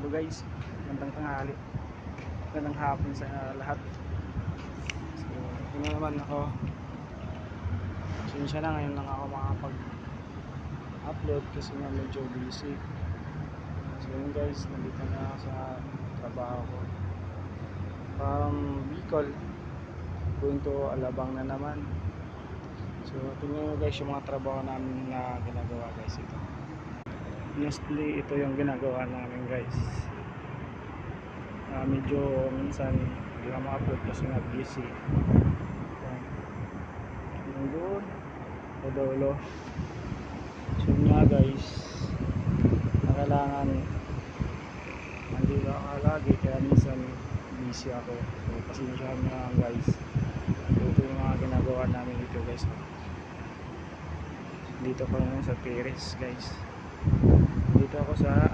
guys. Magandang tanghali, magandang hapon sa lahat. So ito na naman ako. Sinsya na, ngayon lang ako makapag-upload kasi nga medyo busy. So yun guys, nandito na ako sa trabaho ko from Bicol going to Alabang na naman. So tingnan nyo guys yung mga trabaho namin na ginagawa guys. Ito honestly, ito yung ginagawa namin guys. Medyo minsan hindi ako ma-upload kasi nga busy. Doon sa dulo. So yun nga guys, na kailangan nandito ako lagi kaya minsan busy ako. So pasensyahan nyo lang guys. So, ito yung mga ginagawa namin dito guys. Dito ko naman sa Perez guys. Dito ako sa